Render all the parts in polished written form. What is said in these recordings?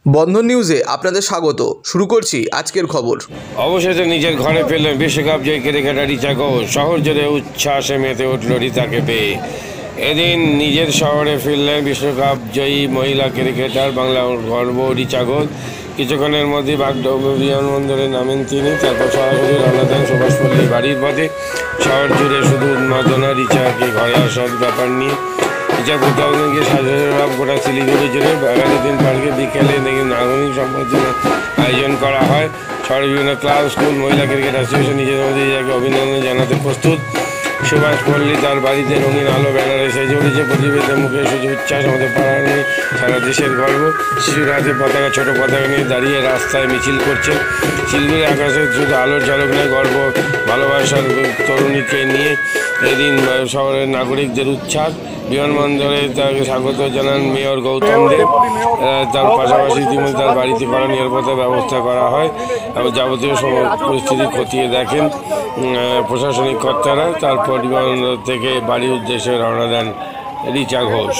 বন্ধন নিউজে আপনাদের স্বাগত। শুরু করছি আজকের খবর। অবশেষে নিজের ঘরে ফেললেন বিশ্বকাপ জয়ী ক্রিকেটার রিচা ঘোষ। শহর জুড়ে উচ্ছ্বাসে মেতে উঠল রিতাকে পেয়ে। এদিন নিজের শহরে ফিরলেন বিশ্বকাপ জয়ী মহিলা ক্রিকেটার, বাংলার গর্ব রিচা ঘোষ। কিছুক্ষণের মধ্যে বাগডোগরা বিমানবন্দরে নামেন তিনি। তারপর সরাসরি রওনা দেন সুভাষপল্লী বাড়ির পথে। শহর জুড়ে শুধু উন্মাদনা রিচাকে ঘরে আসার ব্যাপার নিয়ে। রিচা প্রতিদিনকে সাজসজ্জা গোটা শিলিগুড়ি জুড়ে বাঘাযতীন পার্কে বিকেলে নাগরিক সম্বর্ধনা আয়োজন করা হয়। শহরের বিভিন্ন ক্লাব, স্কুল, মহিলা ক্রিকেট অ্যাসোসিয়েশন নিজেদের মধ্যে রিচাকে অভিনন্দন জানাতে প্রস্তুত। সুভাষপল্লী তার বাড়িতে রঙিন আলো ব্যানারে সেজে উঠেছে। প্রতিবেদনের মুখে শুধু উচ্ছ্বাস, আমাদের পাড়া নেই, সারা দেশের গর্ব। শিশুর হাতে পতাকা, ছোট পতাকা নিয়ে দাঁড়িয়ে রাস্তায় মিছিল করছে। শিলিগুড়ি আকাশে শুধু আলোর ঝলক নয়, গর্ব ভালোবাসার তরুণীকে নিয়ে এদিন শহরের নাগরিকদের উচ্ছ্বাস। বিমানবন্দরে তাকে স্বাগত জানান মেয়র গৌতম দেব। তার পাশাপাশি ইতিমধ্যে তার বাড়িতে করা নিরাপত্তার ব্যবস্থা করা হয় এবং যাবতীয় পরিস্থিতি খতিয়ে দেখেন প্রশাসনিক কর্তারা। তারপর বিমানবন্দর থেকে বাড়ির উদ্দেশ্যে রওনা দেন রিচা ঘোষ।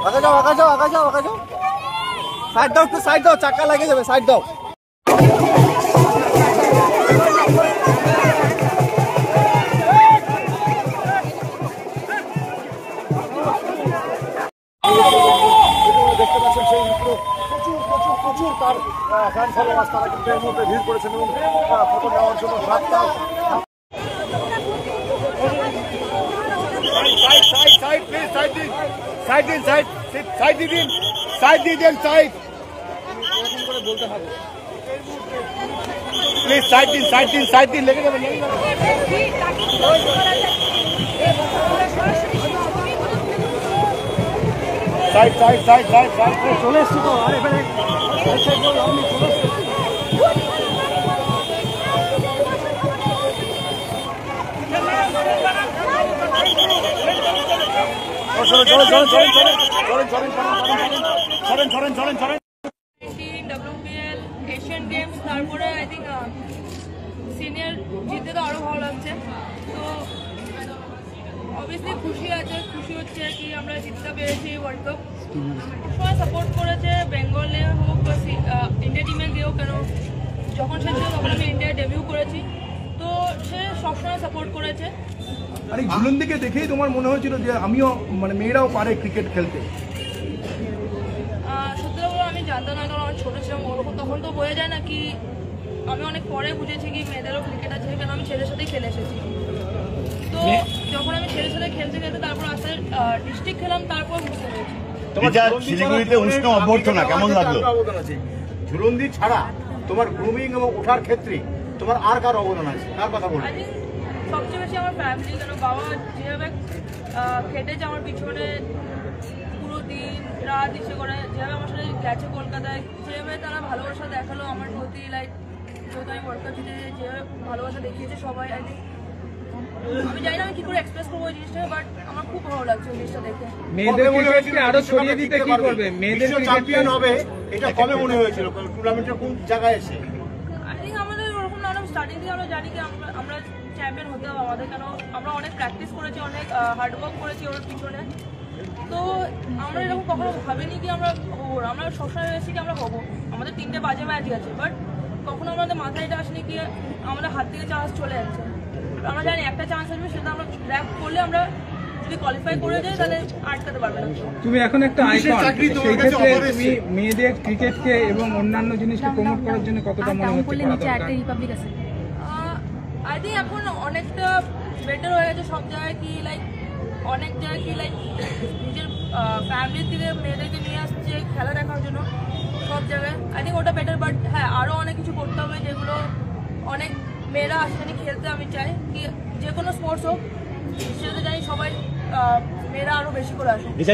আগে যাও সাইড দাও চাকা লাগে যাবে, সাইড দাও। দেখতে পাচ্ছেন সেই প্রচুর তার ফ্যান ফলোয়ার্স, তারা কিন্তু এর মধ্যে ভিড় করেছেন এবং ফটো নেওয়ার জন্য সাইড দিন লেগে যাবে। চলে এসছি তো, আর এখানে এশিয়ান গেমস, তারপরে আই থিঙ্ক সিনিয়র জিততে তো আরো ভালো লাগছে। তো অবভিয়াসলি খুশি হচ্ছে কি আমরা জিততে পেরেছি ওয়ার্ল্ড কাপ। সবাই সাপোর্ট করেছে, বেঙ্গলে হোক বা ইন্ডিয়া টিমে গিয়েও, কেন যখন সে ছিল তখন আমি ইন্ডিয়া ডেবিউ করেছি, তো সে সবসময় সাপোর্ট করেছে। আর এই ঝুলন্দিকে দেখেই তোমার মনে হয়েছিল যে আমিও, মানে মেয়েরাও পারে ক্রিকেট খেলতে? সত্যি বলবো আমি জানতাম না, কারণ আমি ছোটো ছিলাম, ওরকম তখন তো বোঝা যায় না। কি আমি অনেক পরে বুঝেছি কি মেয়েদেরও ক্রিকেট আছে, কেন আমি ছেলের সাথেই খেলে এসেছি। তো যখন আমি ছেলের সাথে খেলতে তারপর আস্তে ডিস্ট্রিক্ট খেলাম, তারপর বুঝতে পেরেছি। তোমার শিলিগুড়িতে উষ্ণ অভ্যর্থনা কেমন লাগলো? ঝুলন্দি ছাড়া তোমার গ্রুমিং এবং ওঠার ক্ষেত্রে তোমার আর কার অবদান আছে, কার কথা বলবো? সবচেয়ে বেশি আমার ফ্যামিলি, কেন বাবা যেভাবে খেটেছে আমার পিছনে, পুরো দিন রাত ইচ্ছে করে যেভাবে আমার সাথে গেছে কলকাতায়, যেভাবে তারা ভালোবাসা দেখালো আমার প্রতি, লাইক যেহেতু আমি ওয়ার্ল্ড কাপ জিতে যেভাবে ভালোবাসা দেখিয়েছে সবাই, আই থিঙ্ক আমি জানি না আমি কি করে এক্সপ্রেস করবো এই জিনিসটা, বাট আমার খুব ভালো লাগছে এই জিনিসটা দেখে। মেয়েদের ক্রিকেটকে আরো ছড়িয়ে দিতে কি করবে? মেয়েদের চ্যাম্পিয়ন হবে এটা কবে মনে হয়েছিল? টুর্নামেন্টের কোন জায়গায় এসে? আই থিঙ্ক আমাদের ওরকম না, স্টার্টিং থেকে আমরা জানি কি আমরা চ্যাম্পিয়ন হতে হবে আমাদের, কেন আমরা অনেক প্র্যাকটিস করেছি, অনেক হার্ডওয়ার্ক করেছি ওর পিছনে। তো আমরা এরকম কখনো ভাবিনি কি আমরা হবো, আমরা সবসময় ভেবেছি কি আমরা হবো। আমাদের 3টে বাজে ম্যাচ আছে, বাট কখনো আমাদের মাথায় এটা আসেনি কি আমাদের হাত থেকে চান্স চলে যাচ্ছে। আমরা জানি একটা চান্স আসবে, সেটা আমরা গ্র্যাব করলে আমরা যদি কোয়ালিফাই করে যাই তাহলে আটকাতে পারবে না। তুমি এখন একটা আইকন, সেই ক্ষেত্রে তুমি মেয়েদের ক্রিকেটকে এবং অন্যান্য জিনিসকে প্রমোট করার জন্য কতটা মনে হচ্ছে? আই থিঙ্ক এখন অনেকটা বেটার হয়ে গেছে সব জায়গায়, কি লাইক অনেক জায়গায় কি লাইক নিজের ফ্যামিলির থেকে মেয়েদেরকে নিয়ে আসছে খেলা দেখার জন্য সব জায়গায়। আই থিঙ্ক ওটা বেটার, বাট হ্যাঁ আরও অনেক কিছু করতে হবে, যেগুলো অনেক মেয়েরা আসেনি খেলতে। আমি চাই কি যে কোনো স্পোর্টস হোক, সেটাতে জানি সবাই মেয়েরা আরো বেশি করে আসুক। রিচা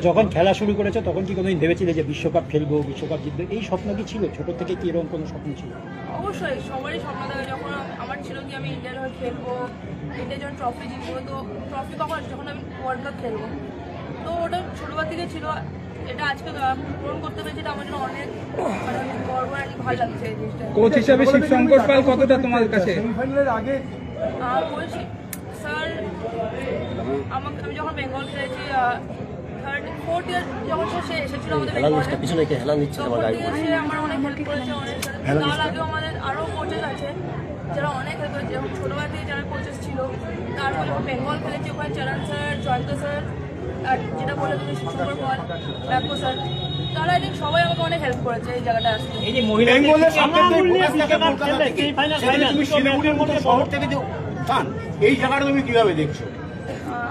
যখন খেলা শুরু করেছে তখন কি কোনোদিন ভেবেছিলে যে বিশ্বকাপ খেলবো, বিশ্বকাপ জিতবো, এই স্বপ্ন কি ছিল? ছোট থেকে কি এরকম কোনো স্বপ্ন ছিল? অবশ্যই সবারই স্বপ্ন থাকে। যখন আমার ছিল কি আমি ইন্ডিয়ার হয়ে খেলবো, ইন্ডিয়া যখন ট্রফি জিতবো, তো ট্রফি কখন যখন আমি ওয়ার্ল্ড কাপ খেলবো, তো ওটা ছোটবার থেকে ছিল, এটা আজকে পূরণ করতে পেরেছি, এটা আমার জন্য অনেক মানে অনেক গর্ব আর কি ভালো লাগছে এই জিনিসটা। কোচ হিসেবে শিবশঙ্কর পাল কতটা তোমার কাছে? সেমিফাইনালের আগে বলছি স্যার, আমি যখন বেঙ্গল খেলেছি ফোর্থ ইয়ার যখন সে এসেছিল আমাদের বেঙ্গলে, তখন থেকে সে আমার অনেক হেল্প করেছে। অনেক তার আগেও আমাদের আরও কোচেস আছে যারা অনেক হেল্প করেছে, এবং ছোটোবেলা থেকে যারা কোচেস ছিল। তারপর যখন বেঙ্গল খেলেছি ওখানে চরণ স্যার, জয়ন্ত স্যার, আর যেটা বলে তুমি শিবশঙ্কর পাল, ডাক্তার স্যার, তারা I think সবাই আমাকে অনেক হেল্প করেছে এই জায়গাটা আসতে। এই যে মহিলা বেঙ্গলের সামনে যে ফোকাস থাকে কলকাতা থেকে, সেখানে তুমি শিলিগুড়ির মতো শহর থেকে যে উত্থান, এই জায়গাটা তুমি কিভাবে দেখছো?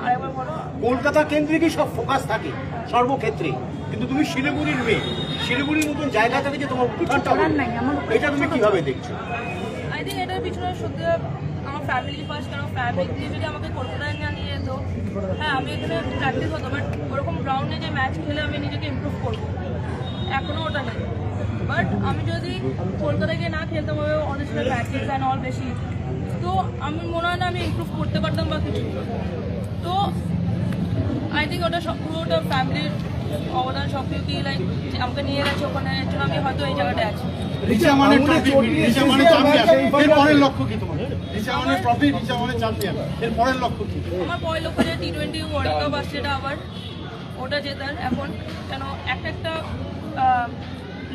আরেকবার বলো। কলকাতা কেন্দ্রিকই সব ফোকাস থাকে সর্বক্ষেত্রে, কিন্তু তুমি শিলিগুড়ির মেয়ে, শিলিগুড়ির মতন জায়গা থেকে যে তোমার উত্থানটা হলো, এটা তুমি কিভাবে দেখছো? আই থিঙ্ক এটার পিছনে সত্যি আমার ফ্যামিলি ফার্স্ট, কারণ ফ্যামিলি যদি আমাকে কলকাতায় না নিয়ে যেত, হ্যাঁ আমি এখানে প্র্যাকটিস হতো, বাট ওরকম গ্রাউন্ডে যে ম্যাচ খেলে আমি নিজেকে ইমপ্রুভ করবো, এখনও ওটা নেই। বাট আমি যদি কলকাতায় গিয়ে না খেলতাম ওদের সাথে প্র্যাকটিস অ্যান্ড অল বেশি, তো আমি মনে হয় না আমি ইমপ্রুভ করতে পারতাম বা কিছু। তো আই থিঙ্ক ওটা সব পুরোটা ফ্যামিলির অবদান, সব কিছু কি লাইক আমাকে নিয়ে গেছে ওখানে, এর জন্য আমি হয়তো এই জায়গাটায় আছি। রিচা মানে ট্রফি, রিচা মানে চ্যাম্পিয়ন, এর পরের লক্ষ্য কি তোমার? রিচা মানে ট্রফি, রিচা মানে চ্যাম্পিয়ন, এর পরের লক্ষ্য কি? আমার পরের লক্ষ্য যে T20 ওয়ার্ল্ড কাপ আসছে, এটা আবার ওটা জেতার এখন, কেন একটা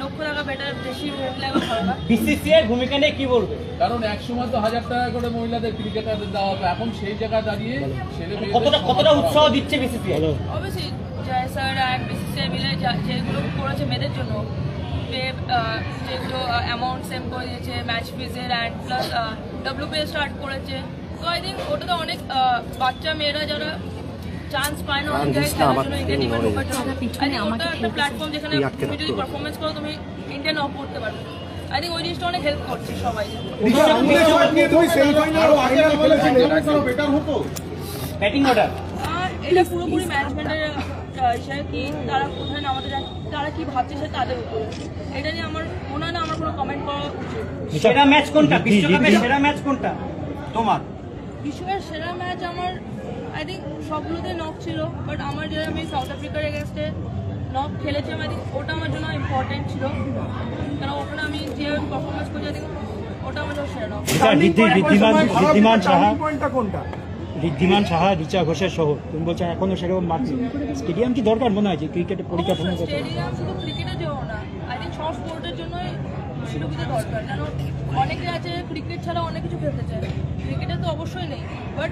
লক্ষ্য থাকা বেটার, বেশি ভেবে লাগা ভালো না। বিসিসিআই ভূমিকা নিয়ে কি বলবে? কারণ এক সময় তো 1000 টাকা করে মহিলাদের ক্রিকেটারদের দেওয়া হতো, এখন সেই জায়গায় দাঁড়িয়ে কতটা উৎসাহ দিচ্ছে বিসিসিআই? অবশ্যই জয় স্যার অ্যান্ড বিসিসিআই মিলে যেগুলো করেছে মেয়েদের জন্য, যেগুলো অ্যামাউন্ট সেম করে দিয়েছে, ম্যাচ ফিজের অ্যান্ড প্লাস WPA স্টার্ট করেছে। তো আই থিঙ্ক ওটা তো অনেক বাচ্চা মেয়েরা যারা চান্স পায় না অনেক জায়গায় খেলার জন্য, ইন্ডিয়া টিমে ঢোকার জন্য, আই থিঙ্ক ওটা একটা প্ল্যাটফর্ম যেখানে তুমি যদি পারফরমেন্স করো তুমি ইন্ডিয়া নক করতে পারবে। আই থিঙ্ক ওই জিনিসটা অনেক হেল্প করছে সবাই। তুমি সেমিফাইনাল আগে বলেছিলে বেটার হতো ব্যাটিং অর্ডার, আর এটা পুরোপুরি ম্যানেজমেন্টের বিষয়, কি তারা কোথায় নামাতে যায়, তারা কি ভাবছে সে তাদের উপরে। এটা নিয়ে আমার মনে হয় না আমার কোনো কমেন্ট করা উচিত। সেরা ম্যাচ কোনটা? বিশ্বকাপের সেরা ম্যাচ কোনটা তোমার? বিশ্বকাপের সেরা ম্যাচ আমার আই থিঙ্ক সবগুলোতে নক ছিল, বাট আমার যেটা আমি সাউথ আফ্রিকার এগেনস্টে নক খেলেছিলাম, আই থিঙ্ক ওটা আমার জন্য ইম্পর্টেন্ট ছিল, কারণ ওখানে আমি যেভাবে পারফরমেন্স করছি আই থিঙ্ক ওটা আমার জন্য সেরা নক। ঋদ্ধিমান সাহা, রিচা ঘোষের শহর, তুমি বলছো এখনো সেরকম মাত্র স্টেডিয়াম কি দরকার মনে হয় যে ক্রিকেটের পরিকাঠামো? স্টেডিয়াম শুধু ক্রিকেটের জন্য না, আই থিঙ্ক সব স্পোর্টের জন্যই শিলিগুড়িতে দরকার, কারণ অনেকে আছে ক্রিকেট ছাড়া অনেক কিছু খেলতে চায়, ক্রিকেটে তো অবশ্যই নেই, বাট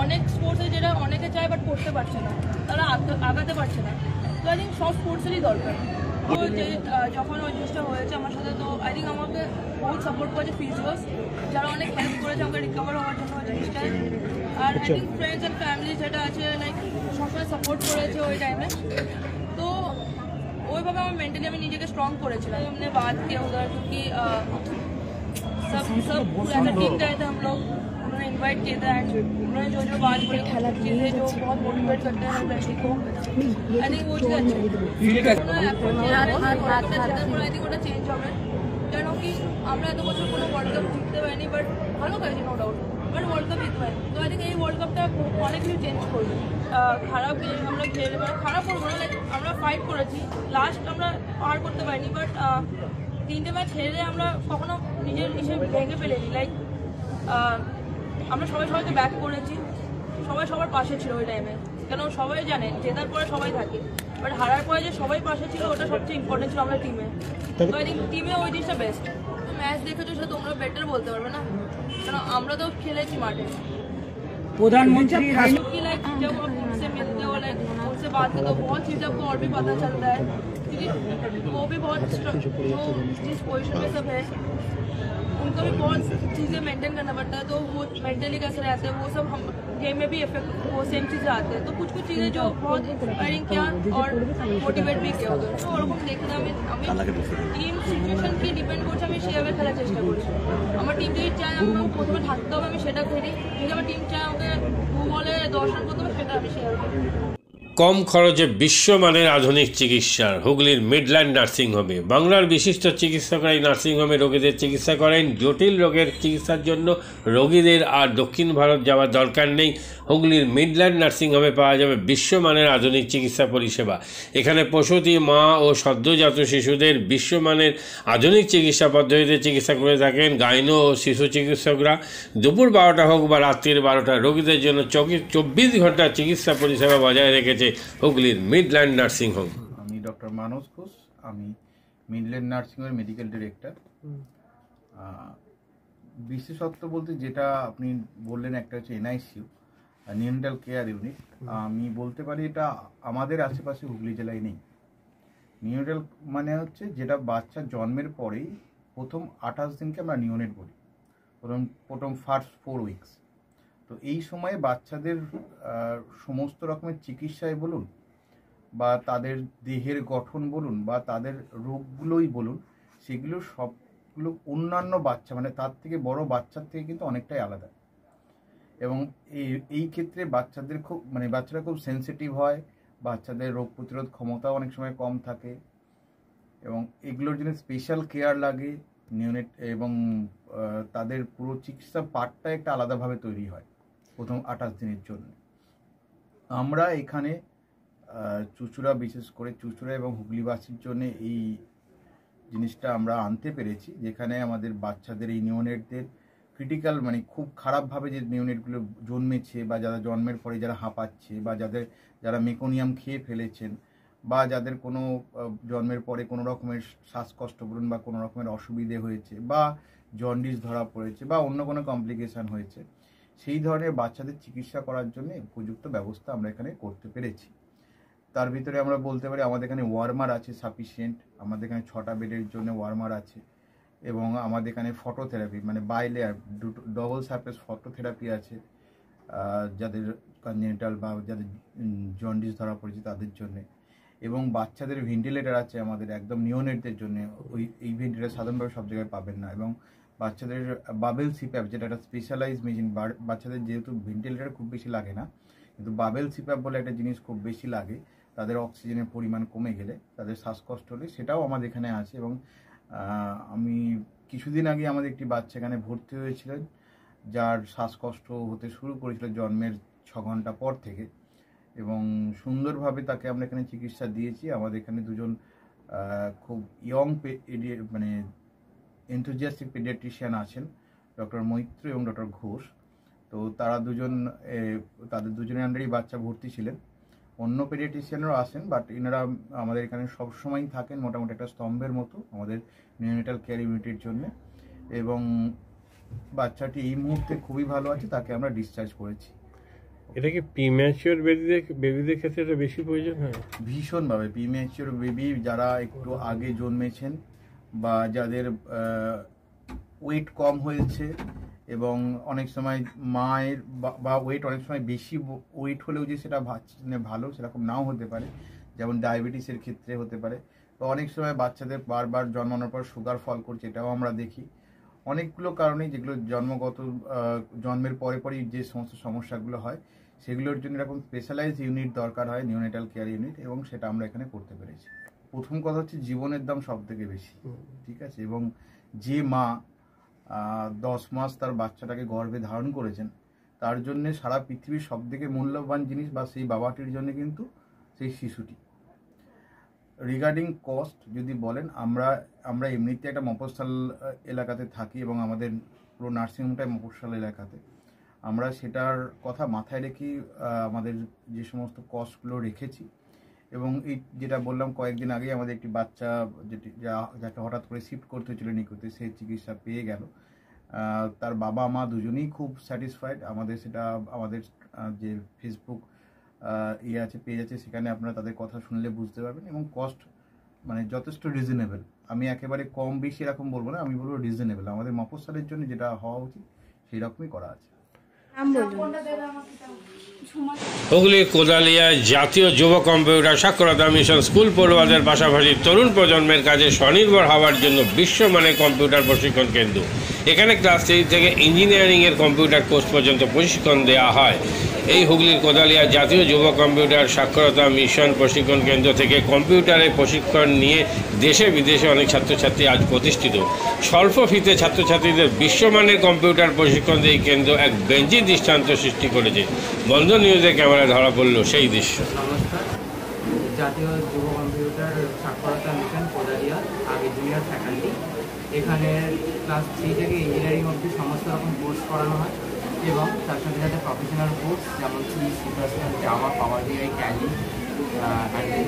অনেক স্পোর্টসে যেটা অনেকে চায় বাট করতে পারছে না, তারা আগাতে পারছে না। তো আই থিঙ্ক সব স্পোর্টসেরই দরকার। তো যে যখন ওই জিনিসটা হয়েছে আমার সাথে, তো আই থিঙ্ক আমাকে বহুত সাপোর্ট করেছে ফিজিওস, যারা অনেক হেল্প করেছে আমাকে রিকভার হওয়ার জন্য ওই জিনিসটায়। আর I think friends and family যেটা আছে লাইক সবসময় সাপোর্ট করেছে ওই টাইমে। তো ওইভাবে আমার মেন্টালি আমি নিজেকে স্ট্রং করেছিলাম। हमने बात किया उधर क्योंकि सब ऐसा टीम गए थे हम लोग, उन्होंने इनवाइट किया था एंड उन्होंने जो बात बोली चीज़ें जो बहुत मोटिवेट करते हैं लड़की को, आई थिंक वो चीज़ अच्छी आई थिंक ওটা চেঞ্জ হবে, কেন কি আমরা এত বছর কোনো ওয়ার্ল্ড কাপ জিততে পারিনি, বাট ভালো করেছি no doubt, but world cup জিততে পারি। তো আই থিঙ্ক এই ওয়ার্ল্ড কাপটা অনেক কিছু চেঞ্জ করবে। খারাপ আমরা খেলে মানে খারাপ করবো না, লাইক আমরা ফাইট করেছি, লাস্ট আমরা পার করতে পারিনি, বাট 3টে ম্যাচ হেরে আমরা কখনো নিজের হিসেবে ভেঙে ফেলেনি। লাইক আমরা সবাইকে ব্যাক করেছি, সবাই সবার পাশে ছিল ওই টাইমে, কেন সবাই জানে জেতার পরে সবাই থাকে, বাট হারার পরে যে সবাই পাশে ছিল ওটা সবচেয়ে ইম্পর্টেন্ট ছিল আমরা টিমে। তো আই থিঙ্ক টিমে ওই জিনিসটা বেস্ট। ম্যাচ দেখেছো সেটা তোমরা বেটার বলতে পারবে না, কেন আমরা তো খেলেছি মাঠে। প্রধানমন্ত্রী कि लाइक जब आप उनसे मिलते हो, लाइक उनसे बात करते हो, बहुत चीज़ें आपको और भी पता चलता है, क्योंकि वो भी बहुत जो जिस पोजीशन में सब है उनको भी बहुत चीज़ें मेंटेन करना पड़ता है, तो वो मेंटली कैसे रहते हैं वो सब हम गेम में भी इफेक्ट वो सेम चीज़ें आते हैं। तो कुछ चीज़ें जो बहुत इंस्पायरिंग किया और मोटिवेट भी किया उधर। तो ওরকম দেখলে আমি টিম সিচুয়েশন কি ডিপেন্ড করছে, আমি সেভাবে খেলার চেষ্টা করছি। আমার টিম যদি চায় আমাকে প্রথমে থাকতে হবে আমি সেটা খেলি, যদি আমার টিম চায় আমাকে 2 বলে 10 রান করতে হবে সেটা আমি সেভাবে করি। কম খরচে বিশ্বমানের আধুনিক চিকিৎসার হুগলির মিডল্যান্ড নার্সিংহোমে। বাংলার বিশিষ্ট চিকিৎসকরা এই নার্সিংহোমে রোগীদের চিকিৎসা করেন। জটিল রোগের চিকিৎসার জন্য রোগীদের আর দক্ষিণ ভারত যাওয়ার দরকার নেই। হুগলির মিডল্যান্ড নার্সিংহোমে পাওয়া যাবে বিশ্বমানের আধুনিক চিকিৎসা পরিষেবা। এখানে প্রসূতি মা ও সদ্যজাত শিশুদের বিশ্বমানের আধুনিক চিকিৎসা পদ্ধতিতে চিকিৎসা করে থাকেন গাইনো ও শিশু চিকিৎসকরা। দুপুর 12টা হোক বা রাত্রির 12টা, রোগীদের জন্য 24 ঘন্টা চিকিৎসা পরিষেবা বজায় রেখেছে হুগলির মিডল্যান্ড নার্সিংহোম। আমি ডক্টর মানস ঘোষ, আমি মিডল্যান্ড নার্সিংহোমের মেডিকেল ডিরেক্টর। বিশেষত্ব বলতে যেটা আপনি বললেন, একটা হচ্ছে এনআইসিইউ, নিউনেটাল কেয়ার ইউনিট। আমি বলতে পারি এটা আমাদের আশেপাশে হুগলি জেলায় নেই। নিউনেটাল মানে হচ্ছে যেটা বাচ্চা জন্মের পরেই প্রথম 28 দিনকে আমরা নিউনেট বলি, প্রথম ফার্স্ট 4 উইকস। তো এই সময়ে বাচ্চাদের সমস্ত রকমের চিকিৎসায় বলুন বা তাদের দেহের গঠন বলুন বা তাদের রোগগুলোই বলুন, সেগুলো সবগুলো অন্যান্য বাচ্চা মানে তার থেকে বড় বাচ্চার থেকে কিন্তু অনেকটাই আলাদা। এবং এই ক্ষেত্রে বাচ্চারা খুব সেন্সিটিভ হয়, বাচ্চাদের রোগ প্রতিরোধ ক্ষমতাও অনেক সময় কম থাকে এবং এগুলোর জন্য স্পেশাল কেয়ার লাগে নিউনেট, এবং তাদের পুরো চিকিৎসা পার্টটা একটা আলাদাভাবে তৈরি হয় প্রথম 28 দিনের জন্য। আমরা এখানে চুঁচুড়া, বিশেষ করে চুঁচুড়া এবং হুগলিবাসীর জন্য এই জিনিসটা আমরা আনতে পেরেছি, যেখানে আমাদের বাচ্চাদের এই নিউনেটদের ক্রিটিক্যাল মানে খুব খারাপভাবে যে নিউনেটগুলো জন্মেছে বা যারা জন্মের পরে যারা হাঁপাচ্ছে বা যারা মেকোনিয়াম খেয়ে ফেলেছেন বা যাদের কোনো জন্মের পরে কোনো রকমের শ্বাসকষ্ট বলুন বা কোনো রকমের অসুবিধে হয়েছে বা জন্ডিস ধরা পড়েছে বা অন্য কোনো কমপ্লিকেশান হয়েছে, সেই ধরনের বাচ্চাদের চিকিৎসা করার জন্য উপযুক্ত ব্যবস্থা আমরা এখানে করতে পেরেছি। তার ভিতরে আমরা বলতে পারি আমাদের এখানে ওয়ার্মার আছে সাফিসিয়েন্ট, আমাদের এখানে 6টা বেডের জন্য ওয়ার্মার আছে এবং আমাদের এখানে ফটোথেরাপি মানে বাইলেয়ার ডবল সারফেস ফটোথেরাপি আছে যাদের কনজেনিটাল বা যাদের জন্ডিস ধরা পড়েছে তাদের জন্যে, এবং বাচ্চাদের ভেন্টিলেটার আছে আমাদের একদম নিওনেটদের জন্য। এই ভেন্টিলেটার সাধারণভাবে সব জায়গায় পাবেন না, এবং বাচ্চাদের বাবেল সিপ্যাপ যেটা একটা স্পেশালাইজ মেশিন, বাচ্চাদের যেহেতু ভেন্টিলেটার খুব বেশি লাগে না, কিন্তু বাবেল সিপ্যাপ বলে একটা জিনিস খুব বেশি লাগে, তাদের অক্সিজেনের পরিমাণ কমে গেলে, তাদের শ্বাসকষ্ট হলে, সেটাও আমাদের এখানে আছে। এবং আমি কিছুদিন আগে আমাদের একটি বাচ্চা এখানে ভর্তি হয়েছিলেন যার শ্বাসকষ্ট হতে শুরু করেছিল জন্মের 6 ঘন্টা পর থেকে, এবং সুন্দরভাবে তাকে আমরা এখানে চিকিৎসা দিয়েছি। আমাদের এখানে দুজন খুব ইয়ং মানে এনথুজিয়াস্টিক পেডিয়াট্রিশিয়ান আছেন, ডক্টর মৈত্র এবং ডক্টর ঘোষ। তো তারা তাদের দুজনের আন্ডারেই বাচ্চা ভর্তি ছিলেন। অন্য পেডিয়াট্রিশিয়ানরাও আসেন, বাট এনারা আমাদের এখানে সবসময়ই থাকেন মোটামুটি একটা স্তম্ভের মতো আমাদের নিউনেটাল কেয়ার ইউনিটের জন্য। এবং বাচ্চাটি এই মুহূর্তে খুবই ভালো আছে, তাকে আমরা ডিসচার্জ করেছি। এটা কি প্রিম্যাচিওর বেবিদের ক্ষেত্রে এটা বেশি প্রয়োজন হয়? ভীষণভাবে প্রিম্যাচিওর বেবি যারা একটু আগে জন্মেছেন বা যাদের ওয়েট কম হয়েছে, এবং অনেক সময় মায়ের বা ওয়েট অনেক সময় বেশি ওয়েট হলেও যে সেটা ভালো সেরকম নাও হতে পারে, যেমন ডায়াবেটিসের ক্ষেত্রে হতে পারে। তো অনেক সময় বাচ্চাদের বারবার জন্মানোর পর সুগার ফল করছে, এটাও আমরা দেখি। অনেকগুলো কারণেই যেগুলো জন্মের পরেই যে সমস্ত সমস্যাগুলো হয় সেগুলোর জন্য এরকম স্পেশালাইজড ইউনিট দরকার হয়, নিউনেটাল কেয়ার ইউনিট, এবং সেটা আমরা এখানে করতে পেরেছি। প্রথম কথা হচ্ছে জীবনের দাম সব থেকে বেশি, ঠিক আছে, এবং যে মা 10 মাস তার বাচ্চাটাকে গর্ভে ধারণ করেছেন, তার জন্য সারা পৃথিবীর সব থেকে মূল্যবান জিনিস বা সেই বাবাটির জন্য কিন্তু সেই শিশুটি। রিগার্ডিং কস্ট যদি বলেন, আমরা এমনিতে একটা মফস্বল এলাকাতে থাকি এবং আমাদের পুরো নার্সিংহোমটাই মফস্বল এলাকাতে। আমরা সেটার কথা মাথায় রেখে আমাদের যে সমস্ত কস্টগুলো রেখেছি, এবং এই যেটা বললাম কয়েকদিন আগে আমাদের একটি বাচ্চা যাকে হঠাৎ করে শিফট করতে হয়েছিল নিকুতে, সে চিকিৎসা পেয়ে গেল। তার বাবা মা দুজনেই খুব স্যাটিসফাইড। আমাদের যে ফেসবুক পেজ আছে, সেখানে আপনারা তাদের কথা শুনলে বুঝতে পারবেন, এবং কস্ট মানে যথেষ্ট রিজনেবল। আমি একেবারে কম বেশি এরকম বলবো না, আমি বলবো রিজনেবল। আমাদের মফস্বলের জন্য যেটা হওয়া উচিত সেই রকমই করা আছে। হুগলির কোদালিয়া জাতীয় যুব কম্পিউটার সাক্ষরতা মিশন স্কুল পড়ুয়াদের পাশাপাশি তরুণ প্রজন্মের কাজে স্বনির্ভর হওয়ার জন্য বিশ্বমানের কম্পিউটার প্রশিক্ষণ কেন্দ্র। এখানে ক্লাস 3 থেকে ইঞ্জিনিয়ারিংয়ের কম্পিউটার কোর্স পর্যন্ত প্রশিক্ষণ দেওয়া হয়। এই হুগলির কোদালিয়া জাতীয় যুব কম্পিউটার সাক্ষরতা মিশন প্রশিক্ষণ কেন্দ্র থেকে কম্পিউটারে প্রশিক্ষণ নিয়ে দেশে বিদেশে অনেক ছাত্রছাত্রী আজ প্রতিষ্ঠিত। স্বল্প ফিতে ছাত্রছাত্রীদের বিশ্বমানের কম্পিউটার প্রশিক্ষণ দিয়ে এই কেন্দ্র এক বেঞ্চি দৃষ্টান্ত সৃষ্টি করেছে। বন্ধন নিউজে ক্যামেরায় ধরা পড়ল সেই দৃশ্য। নমস্কার, জাতীয় যুব কম্পিউটার সাক্ষরতা মিশন কোদালিয়া, আগে জুনিয়র ফ্যাকাল্টি। এখানে ক্লাস 3 থেকে ইঞ্জিনিয়ারিং অবধি সমস্ত রকম কোর্স করানো হয় এবং তার সাথে সাথে প্রফেশনাল কোর্স যেমন C, Java, power BI, Tally,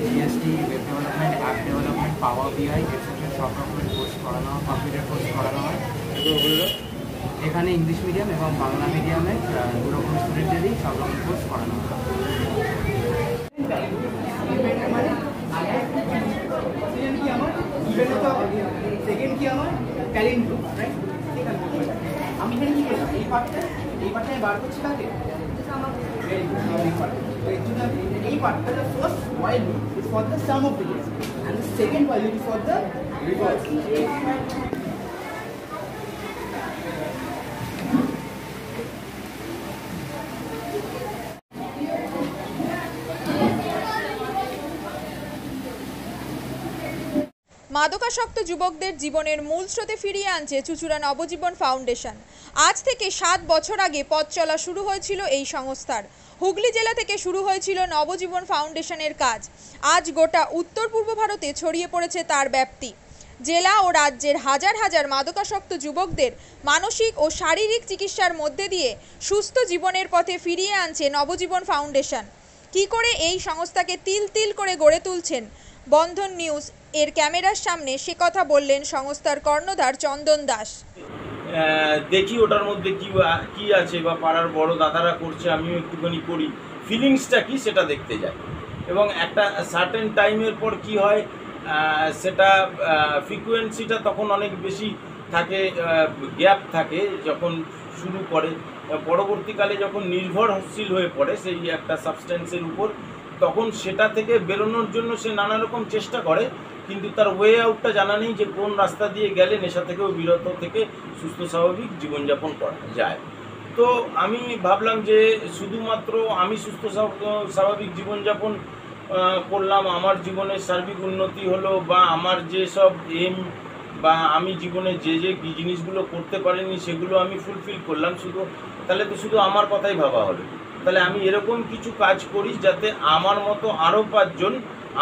GST, web development, app development, power BI etcetera সব রকমের কোর্স করানো হয়, কম্পিউটার কোর্স করানো হয়। এখানে ইংলিশ মিডিয়াম এবং বাংলা মিডিয়ামের দু রকম স্টুডেন্টেরই সব রকম কোর্স করানো হয়। সেকেন্ড কি আমার ট্যালেন্ট গ্রুপ, রাইট? আমি এখানে কি করলাম, এই পার্টটা বার করছি কাকে, এই পার্টটা the first while loop is for the sum of digits and the second while loop is for the reverse. মাদকাসক্ত যুবকদের জীবনের মূল স্রোতে ফিরিয়ে আনছে চুঁচুড়া নবজীবন ফাউন্ডেশন। আজ থেকে 7 বছর আগে পথ চলা শুরু হয়েছিল এই সংস্থার। হুগলি জেলা থেকে শুরু হয়েছিল নবজীবন ফাউন্ডেশনের কাজ। আজ গোটা উত্তর পূর্ব ভারতে ছড়িয়ে পড়েছে তার ব্যাপ্তি। জেলা ও রাজ্যের হাজার হাজার মাদকাসক্ত যুবকদের মানসিক ও শারীরিক চিকিৎসার মধ্যে দিয়ে সুস্থ জীবনের পথে ফিরিয়ে আনছে নবজীবন ফাউন্ডেশন। কী করে এই সংস্থাকে তিল তিল করে গড়ে তুলছেন বন্ধন নিউজ এর ক্যামেরার সামনে, সে কথা বললেন সংস্থার কর্ণধার চন্দন দাস। দেখি ওটার মধ্যে কি আছে বা পাড়ার বড় দাদারা করছে, আমিও একটুখানি করি, ফিলিংসটা কি সেটা দেখতে যাই। এবং একটা সার্টেন টাইমের পর কি হয়, সেটা ফ্রিকোয়েন্সিটা তখন অনেক বেশি থাকে, গ্যাপ থাকে যখন শুরু করে, পরবর্তীকালে যখন নির্ভরশীল হয়ে পড়ে সেই একটা সাবস্টেন্সের উপর, তখন সেটা থেকে বেরোনোর জন্য সে নানা রকম চেষ্টা করে, কিন্তু তার ওয়ে আউটটা জানা নেই যে কোন রাস্তা দিয়ে গেলে নেশা থেকেও বিরত থেকে সুস্থ স্বাভাবিক জীবনযাপন করা যায়। তো আমি ভাবলাম যে শুধুমাত্র আমি সুস্থ স্বাভাবিক জীবনযাপন করলাম, আমার জীবনের সার্বিক উন্নতি হলো, বা আমার যেসব এম বা আমি জীবনে যে জিনিসগুলো করতে পারিনি সেগুলো আমি ফুলফিল করলাম, তাহলে তো শুধু আমার কথাই ভাবা হলো। তাহলে আমি এরকম কিছু কাজ করি যাতে আমার মতো আরও 5 জন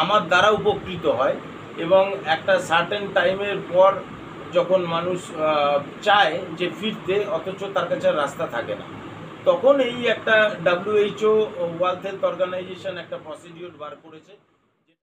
আমার দ্বারা উপকৃত হয়, এবং একটা সার্টেন টাইমের পর যখন মানুষ চায় যে ফিরতে, অথচ তার কাছে রাস্তা থাকে না, তখন এই একটা WHO ওয়ার্ল্ড হেলথ অর্গানাইজেশন একটা প্রসিডিওর বার করেছে।